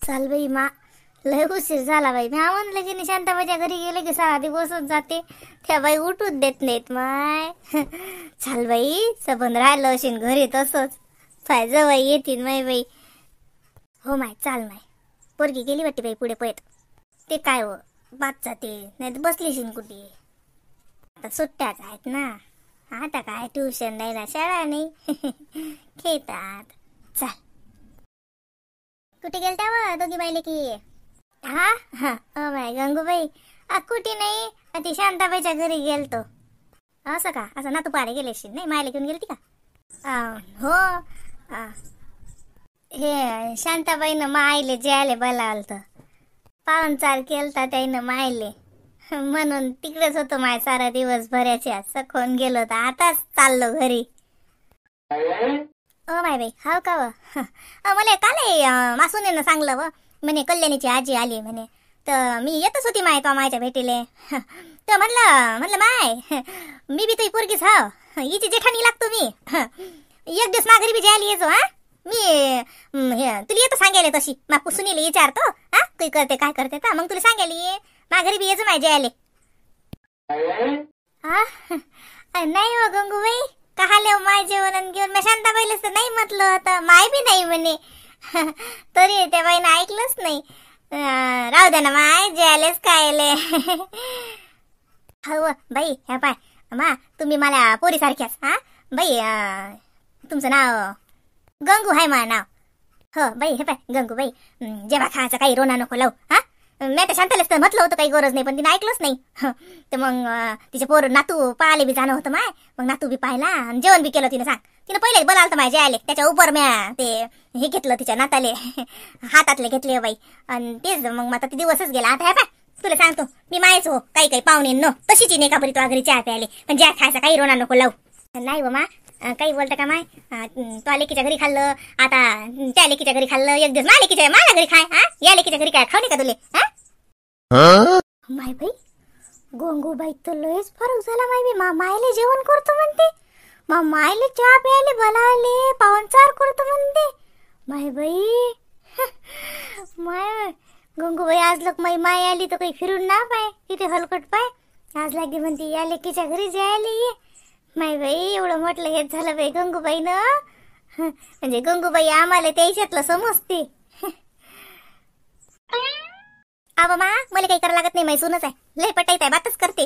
चाल बाई मा, लय उशीर झाला बाई. मी म्हणलं की नाही शांताबाईच्या घरी गेले की सारा दिवसच जाते. त्या बाई उठूच देत नाहीत माय. चाल बाई, सबंध राहिलं असेल घरी तसंच. पाय जवळ येतील माय बाई. हो माय, चाल माय. पोरगी गेली वाटते बाई पुढे पळत. ते काय हो बात जाते, नाही तर बसली शिन कुठे. आता सुट्ट्याच आहेत ना, आता काय ट्युशन नाही ना शाळा नाही. खेळतात. चाल. कुठे गेलता व दोघी बाईले की? हा हा, ओ माय गंगूबाई, कुठे नाही, ती शांताबाईच्या घरी गेलतो. असं का? असं नातू पाडे गेले असशील नाही, मायला घेऊन गेलती का? हो. हे शांताबाईनं मायले जेवायला बोलावलं, पाहुणचार केलता त्याईनं मायले, म्हणून तिकडेच होतो माय सारा दिवस भराच्या. सखून गेलो तर आताच चाललो घरी. ओ माय बाई, हाव का व? मला काल मासून सांगलं व, म्हणे कल्याणीची आजी आली म्हणे. तर मी येतच होती माय तो मायच्या भेटीले. तर म्हणलं माय, मी बी तुझी पोरगीच हाव, हिची जेठाणी लागतो मी. एक दिवस माघारी बी जायला येतो. हा, मी तुला येतो सांगायला तशी. मग सुनीला विचारतो हा काही करते काय करते, तर मग तुला सांगायला ये. माघारी बी येतो माय जायला. नाही हो गंगूबाई, कहाले माय जेवण घेऊन मी शांताबाईला तर नाही म्हटलं होतं, माय बी नाही म्हणे. तरी त्या बाईनं ऐकलंच नाही. राहू द्या ना माय, जेलेच कायले. हो बाई, ह्या पाय मा, तुम्ही मला पोरी सारख्याच. हा बाई, तुमचं नाव गंगू आहे मा नाव. हो बाई, हे पाय गंगू बाई, जेव्हा खायचं काही रोना नको लावू. हा, मी तर शांतालाच तर म्हटलं होतं काही गरज नाही, पण तिने ऐकलंच नाही. तर मग तिचे पोर नातू पाहायला बी जाणं होतं माय. मग नातू बी पाहिला आणि जेवण बी केलं तिने. सांग, तिने पहिले बोलावलं माय जेवायला. त्याच्या उपर म्या ते हे घेतलं तिच्या नाताले, हातातले घेतले बाई. आणि तेच मग आता ती दिवसच गेला. आता हे पाय तुला सांगतो, मी मायच हो, काही काही पाहुणे न तशीच नाही का बरी तो घरी चहा प्यायले, पण ज्या खायचा काही रोना नको लावू. नाही हो मा, काही बोलतं का माय? तो लेकीच्या घरी खाल्लं, आता त्या लेकीच्या घरी खाल्लं, एक दिवस माझ्या घरी खाय. हा, या लेकीच्या घरी काय खाऊ नये का तुले? माय बाई, गंगूबाई तर लयच फरक झाला माय बी. मायले जेवण करतो म्हणते, मायले चहा प्यायले बोलावले, पाहुणचार करतो म्हणते. माय बाई, माय गंगूबाई आज लोक माय आली तर काही फिरून ना पाय, किती हलकट पाय. आज लागे म्हणते या लेकीच्या घरी जायला ये. माय बाई, एवढं म्हटलं हेच झालं बाई गंगूबाईनं. म्हणजे गंगूबाई आम्हाला त्याच्यातलं समजते. अबा मा, मला काही करायला लागत नाही, माही सूनच आहे, लय पटाईत आहे, बातच करते.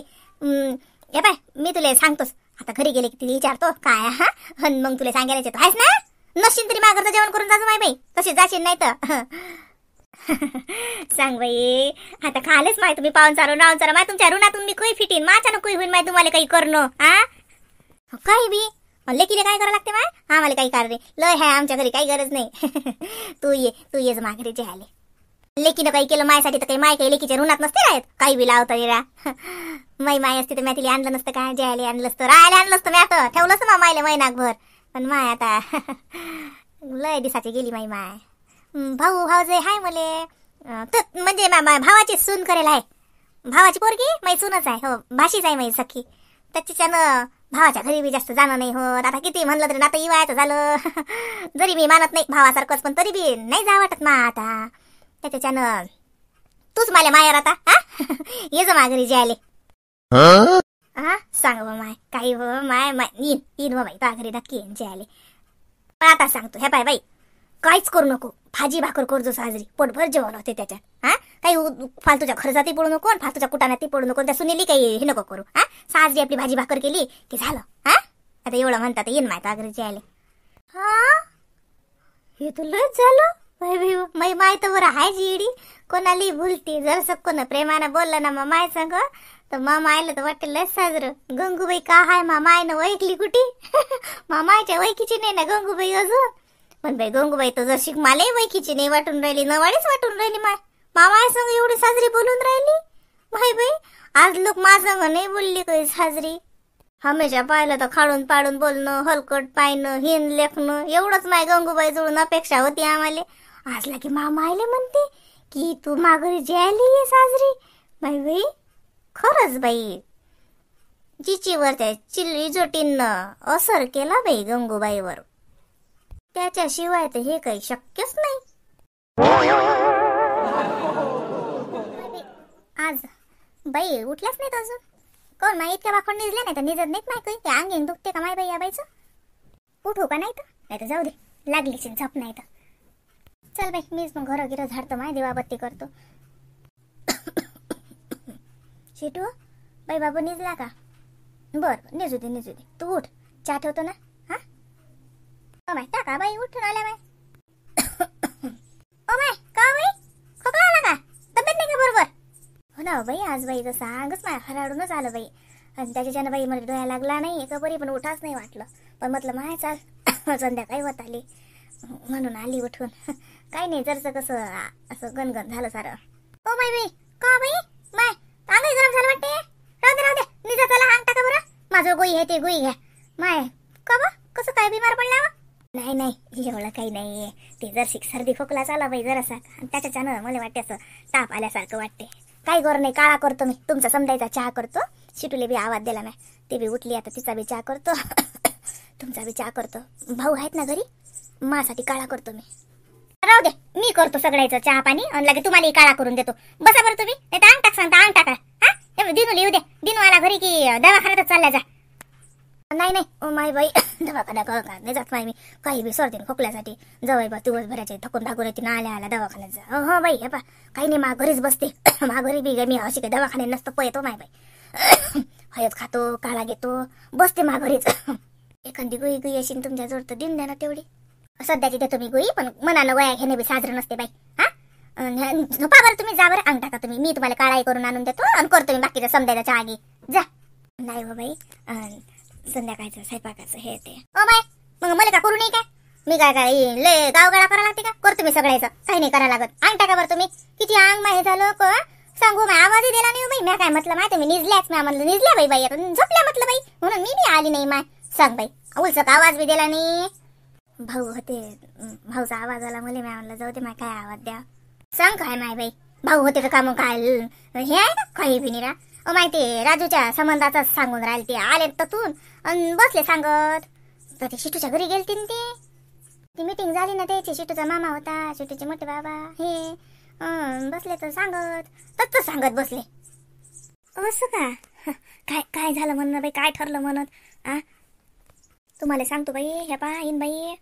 हे पाय मी तुला सांगतोस, आता घरी गेले की तिला विचारतो काय. हा, मग तुला सांगायला येतो आहेस ना, नशीन तरी माघरचं जेवण करून जातो माय बाई, तशी जाशील नाही तर. सांग बाई, आता खालेच माय तुम्ही पाहुणचार नावचार माय, तुमच्या ऋणातून मी काही फिटीन, माझ्यानं काही होईल माय तुम्हाला काही करणं. हा, काही बी लेकीले काय करावं लागते माय, आम्हाला काही कार्य लय आहे आमच्या घरी, काही गरज नाही. तू येच माघारी जेवायला. लेकीनं काही केलं मायसाठी तर काही माय काही लेकीच्या ऋणात नसते राहत, काही बी लावता येरा. माय असते तर मी तिला आणलं नसतं काय, जेवायला आणलं असतं, राहायला आणलं असतं मी, आता ठेवलं असतं मा मायला महिनाभर. पण माय आता लय दिसाची गेली माय. भाऊ जे हाय मले, तर म्हणजे भावाची सून करेल आहे, भावाची पोरगी माई सूनच आहे. हो, भाशीच आहे माई सखी. त्याच्यानं भावाच्या घरी बी जास्त जाणं नाही होत. आता किती म्हणलं तरी नातं इवायचं झालं. जरी मी मानत नाही भावासारखंच, पण तरी बी नाही जा वाटत मा आता. त्याच्यानं तूच मला मायर आता. हा, ये जा माघारी जायले. हा, सांग माय काही हो माय येईन हो बाई तो घरी नक्की जायले. पण आता सांगतो, हे पाय बाई, काहीच करू नको, भाजी भाकर करजो साजरी, पोटभर जेवण होते त्याच्यात. हा, काही फालतूच्या खर्चातही पडू नको, फालतूच्या कुटाण्यातही पडू नको, त्या सुनीली काही हे नको करू. हा, साजरी आपली भाजी भाकर केली की झालं. हा, आता एवढं म्हणतात येईन माय तो घरी जायले. हा, हे तर लयच झालं माय. माय तर बरं आहे जी इडी, कोणाली भुलती. जर कोण प्रेमानं बोललं ना मग माय सांग, तर मायला तर वाटतं लयच साजरं. गंगूबाई का हाय मायनं वैकली कुठे? मायच्या वैकीची नाही ना गंगूबाई अजून. पण बाई गंगूबाई तर जर शिक मला वैकीची नाही वाटून राहिली, नवाडीच वाटून राहिली. माय संग एवढी साजरी बोलून राहिली. बाई आज लोक माझं नाही बोलली काही साजरी. हमेशा पाहिलं तर खाडून पाडून बोलणं, हलकट पायनं, हिन लेखणं, एवढंच माय गंगूबाई जुळून अपेक्षा होती आम्हाला. आज लागे मायले म्हणते की तू माघारी जायली ये साजरी. बाई खरंच बाई, जिचीवर त्या चिल्ली जोटीनं असर केला बाई गंगूबाईवर. त्याच्याशिवाय तर हे काही शक्यच नाही. बाई उठल्याच नाहीत अजून. कोण माय इतक्या वाखोड निजल्या नाही तर निजत नाहीत माय काही. अंग अंग दुखते का माय बाई या बाईचं. उठू का नाही तर जाऊ दे, लागलीची झप नाही तर. चल बाई मीच मग घर गिरं झाडतो माय, दिवाबत्ती करतो. शिटू बाई बाबू निजला का? बर निजू दे तू उठ, चहा ठेवतो ना. हा माय टाका बाई उठून आल्या माय. ओ माय का बाई खोकला आला का? तब्येत नाही का बरोबर? हो ना बाई आज बाई जसं अंगच माय हराडूनच आलं बाई. आणि त्याच्यानं बाई मला डोळ्या लागला नाही एका बरी, पण उठाच नाही वाटलं. पण म्हटलं माय चाल संध्याकाळी होत आली म्हणून आली उठून. काही नाही जरसं कसं असं गणगण झालं सारं. ओ माय बाई का बाई माय अंगही गरम झालं वाटते. राहू दे निजा चला अंग टाका बरं. माझं गोई आहे ते गोई घ्या. माय का बा कसं काय बिमार पडला? नाही एवढं काही नाही. ते जर सर्दी खोकला चाला बाई जरासा, त्याच्यानं मला वाटते असं ताप आल्यासारखं वाटते. काही गौर नाही, काळा करतो मी. तुमचा समजायचा चहा करतो. शिटूले बी आवाज दिला नाही, ते बी उठली आता, तिचा बी चहा करतो. तुमचा बी चहा करतो. भाऊ आहेत ना घरी, माझ्यासाठी काळा करतो मी. राहू दे मी करतो सगळ्याचं चहा पाणी आणि लगे तुम्हाला काळा करून देतो. बसा बरं तुम्ही, नाही तर अंग टाक सांगता अंग टाका. हा दिनू येऊ दे, दिनू आला घरी की दवाखान्यातच चालल्या जा. नाही ओ माय बाई दवाखाना नाही जात माय मी. काही बी सर्दी खोकल्यासाठी जवळ बा दिवसभराचे थकून भागून येते ना, आल्या दवाखान्यात जा. हो बाई हे पा काही नाही, मा घरीच बसते. मा घरी बी मी अशी काही दवाखाने नसतं पळतो माय बाई. हयच खातो काळा घेतो बसते मा घरीच. एखादी गुई अशी तुमच्या जोड तर देऊन द्या ना तेवढी. सध्याची देतो मी गुई, पण मनानं वया घेणे बी साजरं नसते बाई. हा झोपा बरं तुम्ही, जा बरं अंग टाका तुम्ही. मी तुम्हाला काळाई करून आणून देतो आणि करतो मी बाकीचं समजायचा चहा घे जा. नाही हो बाई संध्याकाळचं स्वयंपाकाचं हे ते. ओ बाय मग मला का करू नाही काय? मी काय लय गावगाडा करा लागते का? करतो मी सगळ्याचं, काही नाही करा लागत. अंग टाका बरं तुम्ही. किती अंग माहे झालं का सांगू माय, आवाजही दिला नाही बाई. मी काय म्हटलं माय तुम्ही निजल्याच, मी म्हणलं निजल्या बाई आता झोपल्या म्हटलं बाई, म्हणून मी बी आली नाही माय. सांग बाई उलसक आवाज बी दिला नाही. भाऊ होते, भाऊचा आवाज आला मला, मी म्हणलं जाऊ दे माय काय आवाज द्या. सांग काय माय बाई भाऊ होते तर का मग काय हे आहे का काही बी निरा. माहिती राजूच्या संबंधाचा सांगून राहिले, ते आले ततून आणि बसले सांगत. तर ते शिटूच्या घरी गेलते ती मीटिंग झाली ना त्याची. शिटूचा मामा होता, शिटूचे मोठे बाबा हे बसले तर सांगत बसले. असं का काय झालं म्हणणं बाई, काय ठरलं म्हणत. तुम्हाला सांगतो बाई ह्या पाहिन बाई,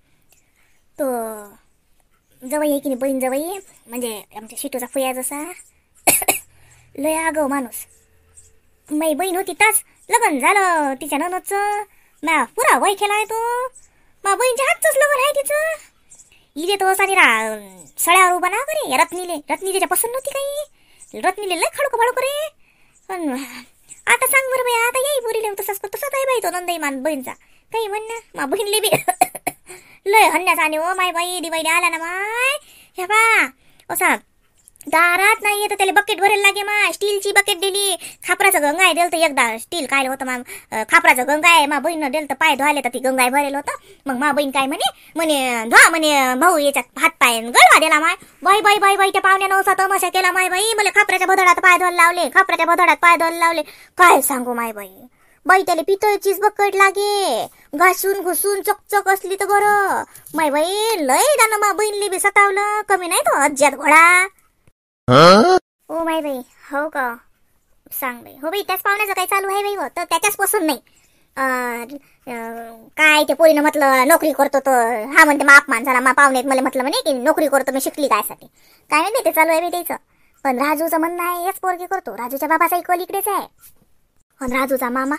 तो जवळ आहे की नाही बहीण जवळ म्हणजे आमच्या शिटूचा फुया जसा लय आगाऊ माणूस. माई बहीण होती तास लग्न झालं तिच्या ननदचं. म्या पुरा वय केला आहे तो. मा बहीणच्या हातचंच लग्न आहे तिचं. इले तो असा निरा सळ्यावर उभा ना करे. रत्नी त्याच्या पसंत नव्हती काही. रत्नीले लय खडको फाडको रे. पण आता सांग बरं बाई, आता येई बोरीले तसाच आहे बाई तो नंदाई मान बहीणचा. काही म्हण ना मा बहीणले बी लय हन्यास आणि ओ माय बाई दिवाळी आला ना माय हे बा असा दारात नाही येत त्याला बकेट भरायला लागे मा. स्टीलची बकेट दिली, खापराचं गंगाय दिलं तर एकदा स्टील काय होतं मा, खापराचं गंगाय मा बहीण दिलं तर पाय धुवायला तर ती गंगाय भरेल होतं. मग मा बहीण काय म्हणे धुवा म्हणे भाऊ याच्यात हात पाय गळवा दिला माय. बाई त्या पाहुण्यानं असा तमाशा केला माय बाई. मला खापराच्या भदडात पाय धुवायला लावले. काय सांगू माय बाई त्याला पितळचीच बकेट लागे. घासून घुसून चकचक असली तर बरं. माय बाई लय त्यानं मा बहीणले बी सतावलं. कमी नाही तो अज्जात घोडा. ओ माय बाई हो का? सांग बाई. हो बाई त्याच पाहुण्याचं काही चालू आहे बाई हो, तर त्याच्याच पसंत नाही. काय ते पोरीनं म्हटलं नोकरी करतो तर हा म्हणते मा अपमान झाला. मा पाहुण्यात मला म्हटलं म्हणे की नोकरी करतो मी, शिकली काय साठी काय नाही ते चालू आहे बाई त्याचं. पण राजूचं म्हणणं आहे हेच पोरगी करतो. राजूच्या बाबाचा कल इकडेच आहे. पण राजूचा मामा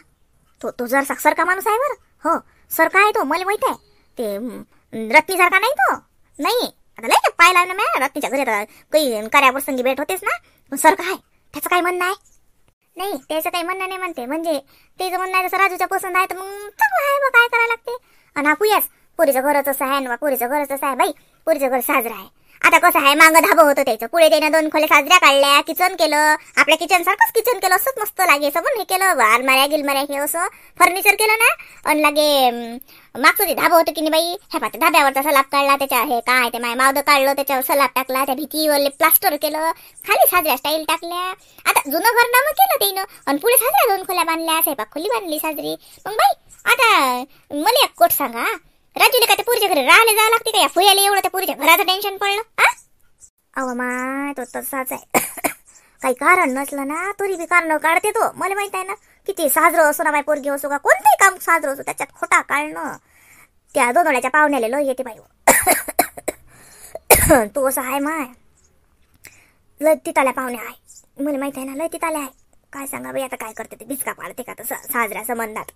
तो जर सरका माणूस आहे बरं. हो सरका आहे तो, मला माहित आहे. ते रत्नी सारखा नाही तो. नाही आता लय पाय लावलं ना रत्नीच्या घरी, काही कार्याप्रसंगी भेट होतेच ना. पण सरका आहे त्याचं काही म्हणणं आहे नाही. त्याचं काही म्हणणं नाही म्हणते, म्हणजे त्याचं म्हणणं आहे जसं राजूच्या पसंत आहे तर मग चांगलं आहे. मग काय करायला लागते. आणि हा पुयाच पोरीचं घरच असं आहे ना, पोरीचं घरच असं आहे बाई. पोरीचं घर साजरं आहे. आता कसं आहे मागं धाबं होतं त्याचं, पुढे त्यानं 2 खोल्या साजऱ्या काढल्या, किचन केलं. आपल्या किचन सारखंच किचन केलं, असंच मस्त लागे सबून हे केलं. अलमाऱ्या गिलमाऱ्या हे असं फर्निचर केलं ना. आणि लागे मागचं ते धाबं होतं की नाही बाई, हे पाहते धाब्यावरचा सलाब काढला, त्याच्या हे काय ते मावदं काढलं, त्याच्यावर सलाब टाकला, त्या भीतीवर प्लास्टर केलं, खाली साजऱ्या स्टाईल टाकल्या. आता जुनं घर नामं केलं त्यानं आणि पुढे साजऱ्या 2 खोल्या बांधल्या, स्वयंपाक खोली बांधली साजरी. मग बाई आता मला एक कोट सांगा, राजूला काय त्या पुरीच्या घरी राहायला जावं लागते का? या फुयाला एवढं त्या पुरीच्या घराचं टेन्शन पडलं. अहो मा तो तसाच आहे. काही कारण नसलं ना तरी बी कारण काढते तो. मला माहित आहे ना, किती साजरं असो ना बाई, पोरगी असो का कोणतंही काम साजरं असो त्याच्यात खोटा काढणं. त्या दोनोळ्याच्या पाहुण्याला लय येते बाई. तो असं आहे माय, लय तिताल्या पाहुणे आहे. मला माहित आहे ना, लय तिताल्या आहे. काय सांगा बाई, आता काय करते ते, बिचका पाडते का तसं साजऱ्या संबंधात.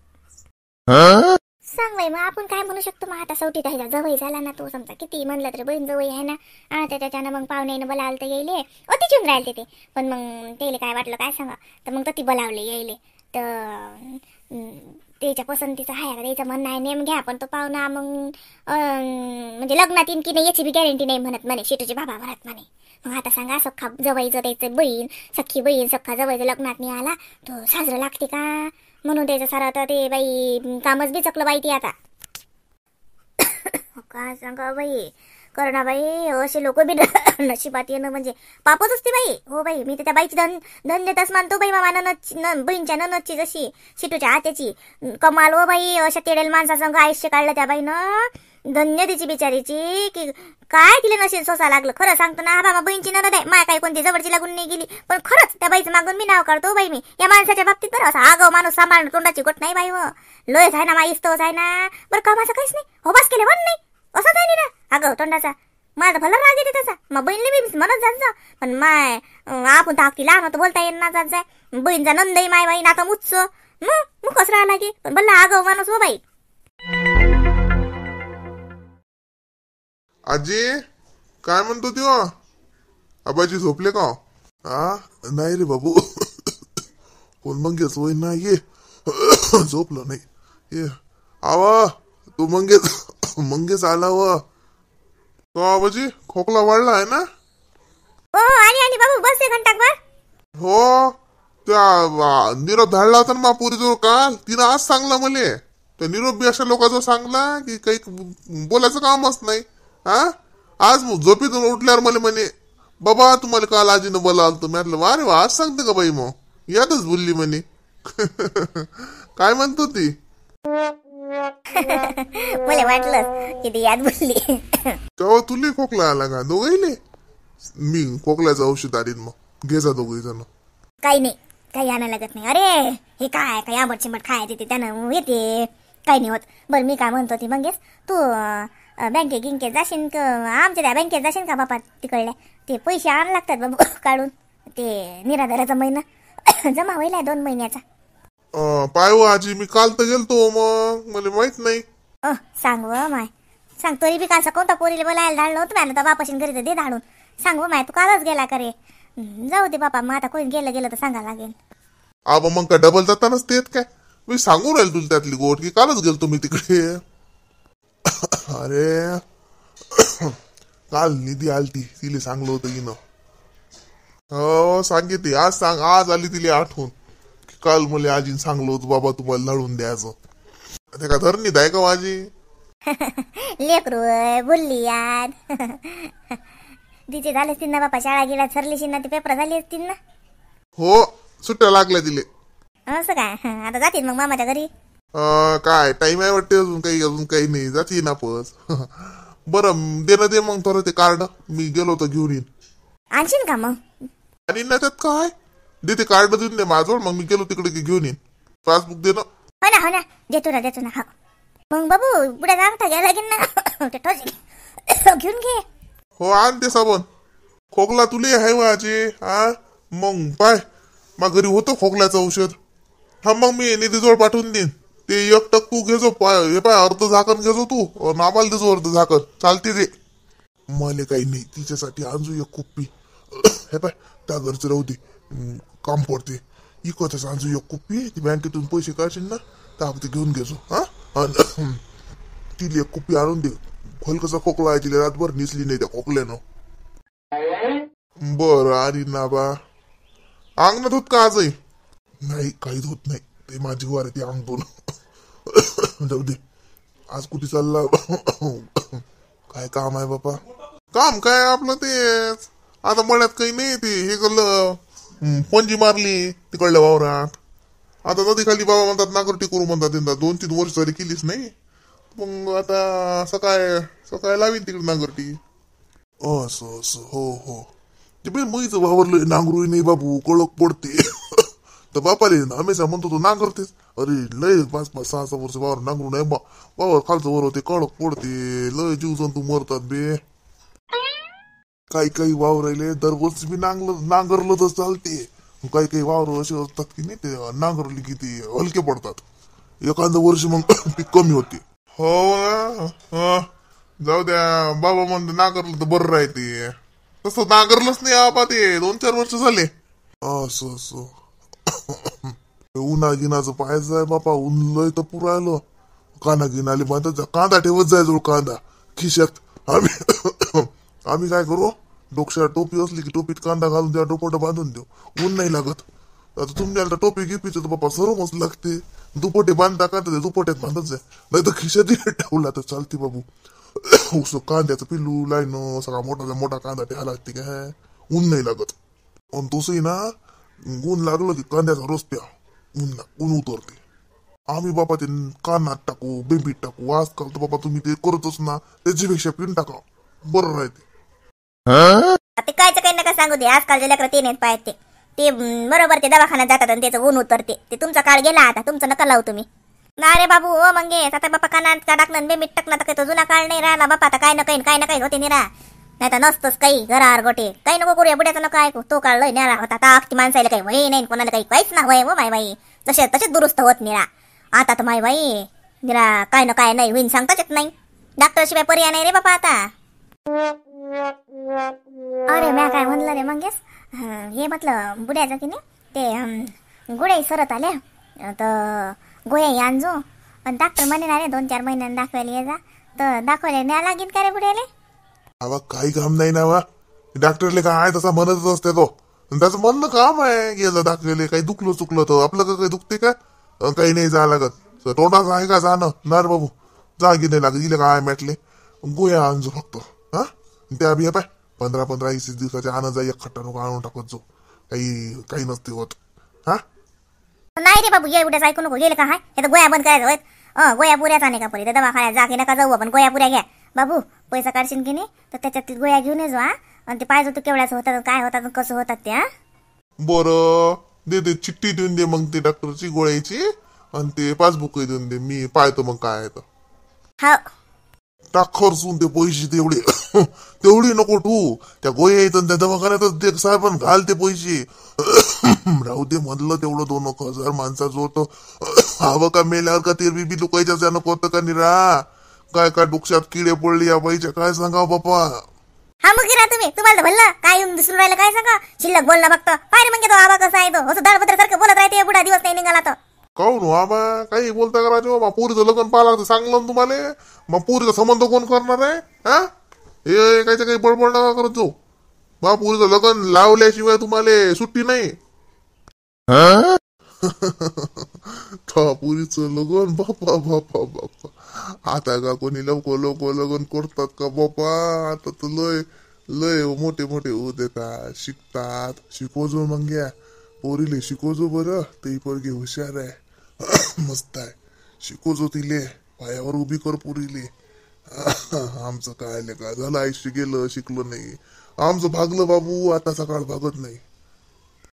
सांग बाई, मग आपण काय म्हणू शकतो. मग आता शेवटी त्याच्या जवळ झाला ना तो, समजा किती म्हणलं तरी बहीण जवळ आहे ना. आता त्याच्यानं मग पाहुण्यानं बोलावलं तर येईले, अति चिऊन राहिले ते. पण मग त्याला काय वाटलं काय सांगा, तर मग ती बोलावले येईले. तर त्याच्या पसंतीचं आहे का, त्याचं म्हणणं आहे नेम घ्या. पण तो पाहुणा मग म्हणजे लग्नात येईन की नाही याची बी गॅरंटी नाही म्हणत म्हणे, शेटूचे बाबा म्हणत म्हणे. मग आता सांगा, सख्खा जवळचं त्याचं बहीण, सख्खी बहीण सख्खा जवळचं लग्नात नाही आला तो साजरं लागते का. म्हणून त्याचं सारं तर ते बाई कामच बी चकलं बाई ती आता. काय सांगा बाई, करणा बाई, असे लोक बी नशिबात येणं म्हणजे पापच असते बाई. हो बाई, मी तर त्या बाईची धन्यताच मानतो बाई. मामा बहीणच्या ननदची जशी शिटूच्या आत्याची कमाल हो बाई. अशा तेडेल माणसासंग आयुष्य काढलं त्या बाईनं. धन्य तिची बिचारीची, की काय तिला नशीब सोसा लागलं. खरं सांगतो ना, हा बाबा बहीणची ननद आहे, माय काही कोणती जवळची लागून नाही गेली. पण खरंच त्या बाईचं मागून मी नाव काढतो बाई. मी या माणसाच्या बाबतीत बरं असा आगाव माणूस सांभाळणं तोंडाची गोट नाही बाई. हो लोयच आहे ना, माईस्तोच आहे ना. बरं कामाचं काहीच नाही, हो बस केले पण नाही असंच आहे ना आगाव तोंडाचा. माझा भला राग येते त्याचा. मग बहीणने बी म्हणत जात जा, पण माय आपण तर अगदी लहान होतं, बोलता येईल ना जात जाय. बहीणचा नंदही माय बाई नाता मुच्च मग कसं राहा लागे. पण भल्ला आगाव माणूस हो बाई. आजी काय म्हणतो त्यो, आबाजी झोपले का? नाही रे बाबू, कोण मंगेच होय ना, ये झोपलो नाही. ये आवा तू मंगेच आला व तो आबाजी, खोकला वाढला आहे ना? हो आणि बाबू बस 1 घंटा भर. हो, त्या निरोप धाडला होता ना पुरीजवळ काल, तिनं आज सांगला मले. त्या निरोप बी अशा लोकांजवळ सांगला की काही बोलायचं कामच नाही. आज झोपेतून उठल्यावर मला म्हणे, बाबा तुम्हाला काल आजीनं बोलावलं. म्हटलं अरे वा, आज सांगते का बाई, मग यातच बोलली म्हणे. काय म्हणतो ती? मला वाटलं की ती याद बोलली. तेव्हा तुला खोकला आला का? दोघाईले मी खोकल्याचं औषध आणीन, मग घे जा दोघही जण. काही नाही, काही आणायला लागत नाही. अरे हे काय काही आंबट चिंबट खायचे ते त्यानं येते, काही नाही होत. बरं मी काय म्हणतो ती मंगेश, तू बँकेत जाशील का? आमच्या त्या बँकेत जाशील का बापा तिकडल्या? ते पैसे आणायला लागतात बाबू काढून, ते निराधाराचा महिना जमा व्हायला 2 महिन्याचा. पाय हो आजी, मी काल तर गेलतो, मग मला माहित नाही. सांग व माय, सांग. तरी बी कालचा कोणता पोरीला बोलायला धाडलं होतं मॅला, तर बापाशीन घरी तर दे धाडून. सांग व माय, तू कालच गेला करे. जाऊ दे बापा, मग आता कोणी गेलं तर सांगा लागेल. आबा मग काय डबल जातानाच तेच काय? मी सांगून राहील तुला त्यातली गोट की कालच गेलतो मी तिकडे. अरे काल निधी आलती, तिला सांगलो होतं की न. हो सांगितली, आज सांग, आज आली तिला आठवून. काल मला आजीने सांगलो होतं बाबा तुम्हाला लढून द्यायचं. ते का धरणीत आहे का आजी? लेकरू बोलली यार. तिचे झाले असतील ना बापा, शाळा गेला सरलीशी ना, ते पेपर झाले असतील ना. हो सुट्ट्या लागल्या तिले. असं काय? आता जातील मग मामाच्या घरी. काय टाइम आहे वाटते, अजून काही नाही, जाते ना पस. बरं दे ना, दे मग थोडं ते कार्ड, मी गेलो तर घेऊन येईन. आणशील का मग? आणि ना त्यात काय दे, ते कार्ड देऊन दे माझ्याजवळ, मग मी गेलो तिकडे घेऊन येईन. पासबुक दे ना. हो ना देतो ना. हा मग बाबू पुढे जागता घ्यायला लागेल ना, ते टोच घेऊन घे. हो आण ते साबण. खोकला तुले आहे वाचे. मग पाय मग घरी होतं खोकल्याचं औषध. हा मग मी निधीजवळ पाठवून देईन. ते 1 टक तू घेजो, हे पाय अर्ध झाकण घेजो तू, नामाला देजो अर्ध झाकण, चालते ते. मला काही नाही, तिच्यासाठी आणजो 1 कुप्पी. हे पाय त्या घरचं राहू दे, काम पडते. इकतच आणजो 1 कुप्पी. ती बँकेतून पैसे काढशील ना तर ते घेऊन घेजो. तिला 1 कुप्पी आणून दे. हलकसा खोकला आहे तिला, रातभर निसली नाही त्या खोकल्यानं. बरं आणि ना बा, अंगणात होत का आजही? नाही काहीच होत नाही, ते माझी वार आहे, ते अंगतून. जाऊ दे, आज कुठे चालला? काय काम आहे बापा? काम काय आपलं तेच. आता मळ्यात काही नाही, ते हे कळलं पंजी मारली तिकडल्या वावरात. आता नदी खाली बाबा म्हणतात नागरटी करू म्हणतात. 2-3 वर्ष झाली केलीच नाही. मग आता सकाळ लावीन तिकडे नागरटी. असं हो. ते बी मैच वावरलंय नांगरू नाही बाबू कळक पडते तर बापाले हमेशा म्हणतो तो नांगरतेस अरे लय 5-5-6 वर्ष वावर नांगरू नाही वावर खालचं वर होते कळक पडते लय जीव जंतू मरतात बे काही वावर राहिले दरवर्षी बी नांगरलं तर चालते काही वावर असे असतात की नाही ते नांगरली की ते हलके पडतात एखादं वर्ष मग पीक कमी होते हो ना जाऊ द्या बाबा म्हणते नांगरलं तर बरं राहते तसं नांगरलंच नाही आबा ते 2-4 वर्ष झाले असं उन्हा गिनाचं पाहायचं आहे बापा ऊन लय तर पुरायलं कांदा गिनाले बांधत कांदा ठेवत जाय जवळ कांदा खिशात आम्ही काय करू डोक्यात टोपी असली की टोपीत कांदा घालून द्या डोपट बांधून देऊ ऊन नाही लागत आता तुमच्या टोपी गिपीचं तर बापा सरमच लागते दुपटे बांधता का तर दुपट्यात बांधत जाय नाही तर खिशात ठेवला तर चालते बाबू उस कांद्याचं पिल्लू लाईन सगळा मोठा कांदा ठेवा लागते काय ऊन नाही लागत आणि तसंही ना ऊन लागलं की कांद्याचा रस प्या ऊन उतरते आम्ही बापा ते कानात टाकू बेंबीत टाकू आजकाल तर बाबा तुम्ही ते करतच ना त्याच्यापेक्षा पिऊन टाका बरं राहते ते कायचं काही नका सांगू दे आजकालचे लेकरं ते नाहीत पाहत ते बरोबर ते दवाखान्यात जातात आणि त्याचं ऊन उतरते ते तुमचा काळ गेला आता तुमचं नका लावू तुम्ही ना रे बाबू ओ मंगेश आता बापा कानात का टाकणं बेमीट टाकणं तर काही तो जुना काळ नाही राहिला बापा आता काय ना काही होते निरा नाही तर नसतंच काही घरावर गोटे काही नको करूया बुड्याचं नका ऐकू तो काळ लय न्यारा होता आता अख्खी माणसाला काही वय नाही कोणाला काहीच ना वय हो माय बाई तसेच दुरुस्त होत निरा आता तर माय बाई निरा काय ना काय नाही होईन सांगताच येत नाही डॉक्टर शिवाय पर्याय नाही रे बापा आता अरे म्या काय म्हणलं रे मंगेश हे म्हटलं बुड्याचं की नाही ते गुड्याही सरत आल्या तर गोयाही आणजो आणि डॉक्टर म्हणे ना रे 2-4 महिन्यांनी दाखवायला ये जा तर दाखवायला न्या लागेल का रे बुड्याले आवा काही काम नाही ना वा डॉक्टरले काय तसा म्हणतच असते तो त्याचं म्हणणं काम आहे गेलं दाखवले काही दुखलं चुकलं तर आपलं काही दुखते का काही नाही जा लागत तोंडाचं आहे का जाणं नार बाबू जा गी नाही लागत गेले काय म्हटले गोया आणजो फक्त हा त्या बी पाय 15-20 दिवसाच्या आणत जा एक खट्टा नको आणून टाकत जो काही नसते होत हा नाही रे बाबू ये उद्याच ऐकू नको गेले का हाय हे तर गोया बंद करायचं होत गोया पुऱ्याच नाही का परी तर दवाखान्यात जा की नका जाऊ आपण गोया पुऱ्या घ्या बाबू पैसा काढशील की नाही तर त्याच्यात गोया घेऊन येजो हा आणि ते पाहिजे तू केवढ्याच होतात काय होतात कसं होतात ते हा बरं दे चिठ्ठी देऊन दे मग ते डॉक्टरची गोळ्याची आणि ते पासबुक देऊन दे मी पाहतो मग काय आहे तर हो टाक खर्चून ते पैसे तेवढी नको तू त्या गोया येतं त्या दवाखान्यातच दे साहेब घाल ते पैसे राहू दे म्हणलं तेवढं 2,000 माणसाचं होतं हवं का मेल्यावर का ते बी लोकांच्या त्यानं होतं का निरा काय डोक्यात किडे पडले या बाईच्या काय सांगाव बापा हा मग गिरा तुम्हाला भरलं काय दिसून राहिलं काय सांगा शिल्लक बोलणं बघतो पाय रे मग तो आबा कसा आहे तो असं दळपत्र सारखं बोलत राहते बुडा दिवस नाही निघाला तर काऊन आबा काही बोलता का राजू मग पुरीचं लग्न पाहा लागतं सांगलं ना तुम्हाला मग पुरीचा संबंध कोण करणार आहे हा हे कायचं काही बडबड नका करत जाऊ बा पुरीचं लग्न लावल्याशिवाय तुम्हाला सुट्टी नाही पुरीचं लगन बापा आता का कोणी लवकर लगन करतात का बापा आता तर लय मोठे होते का शिकतात शिकवजो मग घ्या पोरीले शिकवजो बरं ते पोरगी हुशार आहे मस्त आहे शिकवजो तिले पायावर उभी कर पुरीले आमचं काय का झालं आयुष्य गेलं शिकलो नाही आमचं भागलं बाबू आता सकाळ भागत नाही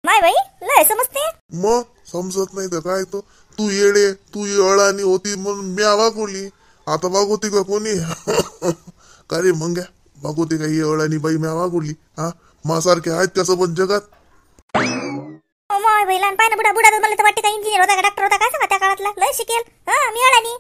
माय बाई लय समजते मग समजत नाही तर काय तो तू येडे तू अळानी होती म्हणून मी वागवली आता वागवती का कोणी का रे मग वागवते का ही अळानी बाई मी वागवली हा मासारखे आहेत का सबंध जगात माय बाई लहान पाय ना बुडा मला तर वाटते का इंजिनियर होता का डॉक्टर होता काय सांगा त्या काळातला लय शिकेल हा मी अडाणी